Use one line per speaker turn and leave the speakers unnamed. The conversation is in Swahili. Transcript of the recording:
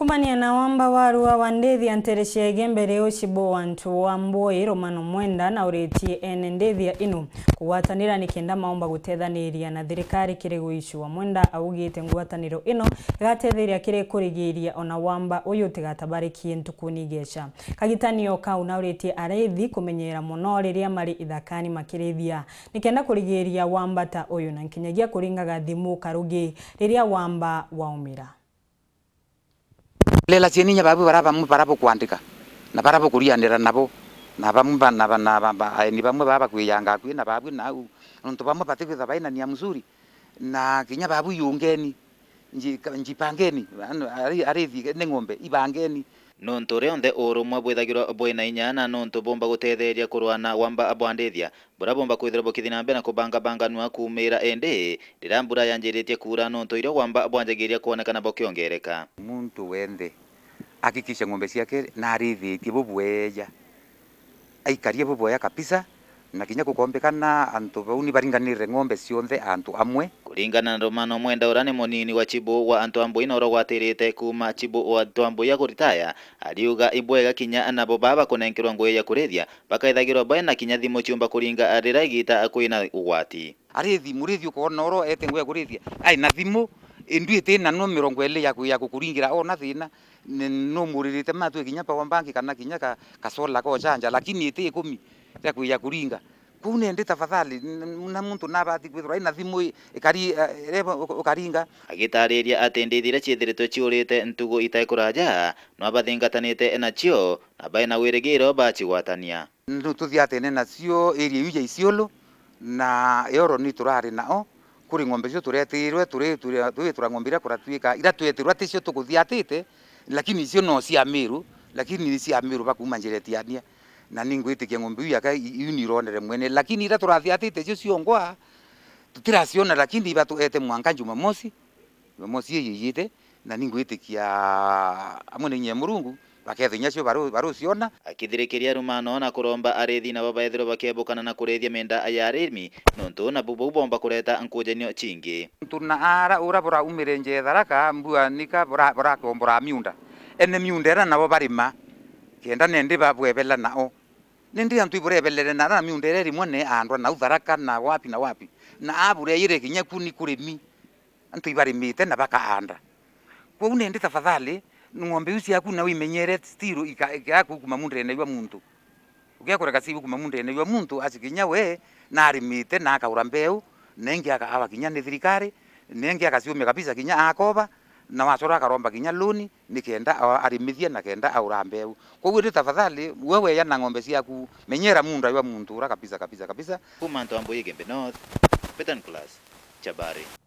Kumania na wamba warua wandethi antereshege mbere oshibo wantu wamboi Romano Mwenda na ureti enendethia ino kuwatanira nikenda maomba gutethaniria na thirikari kiri guishu wa Mwenda augite ngwataniro ino igatetheria kiri kurigiria ona wamba uyu tigatabarikie ntukuni gesha kagitanio kau na ureti arethi kumenyera muno riria mari ithakani makirithia nikenda kurigiria wamba ta uyu na nkinyagia kuringaga thimu karugi riria wamba waumira.
Lela cheninya babu barabo kuandika na barabo kurianira nabo na bamumba na ni bamwe baba kuyanga kwina babu na nto bamwe patikwe baina ni mzuri na kinya babu yungeni njipangeni arithi ne ngombe ibangeni
nonto reonde orumwe bwithagirwa bwina inya na nonto bomba gutetheria kurwana wamba abwandithia bura bomba kwithira bokithina mbere na kubanga nwa kumira ende rirambura yanjiritie kura nonto iro wamba abwanjagiria kuonekana bokiongereka
muntu wende hakikisha ngombe ciake na arithitie bubweja aikarie bubweya kabisa na kinya kukombekana antu bauni baringanire ngombe cionthe antu amwe
kuringana na Romano Mwenda urane monini wa chibo wa antu ambo ina orogwatirite kuma chibo wa antu ambo ya kuritaya ariuga ibwega kinya nabo baba kunenkirwa ngwe ya kurithia bakaithagirwa bana kinya thimo ciumba kuringa arira igita akwina ugwati
arithi murithi ukona oro ete ngwe ya kurithia ai na thimo induite na no 20 ya kukuringira ona thina no muririte matwe kinya pa wambangi kana kinya kasola ko chanja lakini ite 10 ya kuringa kunende tafadhali na muntu nabati kwithira ina thimu ikari ukaringa
agitariria atendithire ciithiritwe ciurite ntugo itaikuraja no bathingatanite nacio na baina wirigiro bachigwatania
tuthiatene nacio area yu ya Isiolo na yoro ni turari nao kuri ngombe cio turetirwe turi ngombe ira kuratuika ira twetirwe ticio tukuthiatite lakini cio no cia Miru lakini cia Miru bakuma njiretiania na ningwitikia ngombe yaka unironere mwene lakini ira turathiatite cio ciongwa tutiraciona lakini ibatuete mwanka Jumamosi yiyite na ningwitikia amwe nye Murungu bakethinya cio baruciona
akithirikiria Romano na kuromba arethi na babaithiro bakebukana na kurethia menda ya arimi nonto na bubu bomba kureta nkujenio chingi
tuna ara ura bora umirenje tharaka mbua nika bora kombora miunda ene miundera nabo barima kenda nende babwebela nao nindi antu iburebelere na miundere rimwe ne andwa na utharaka na wapi na abure ire kinya kuni kurimi antu ibarimite na bakaanda kwa unende tafadhali ngombe uci yaku na wimenyere stiru ikaku kuma mundene ywa muntu ugiakora kasibu kuma mundene ywa muntu asikinya we na arimite na akaura mbeu nengi aka kinya ni thirikari nengi akasiume kabisa kinya akoba na wacora akaromba kinya loni nikenda arimithia na kenda aura mbeu kwa hiyo tafadhali wewe yana ngombe ciaku menyera munda ywa muntu ura kabisa
kuma nto ambo Igembe North Petan Class Chabari.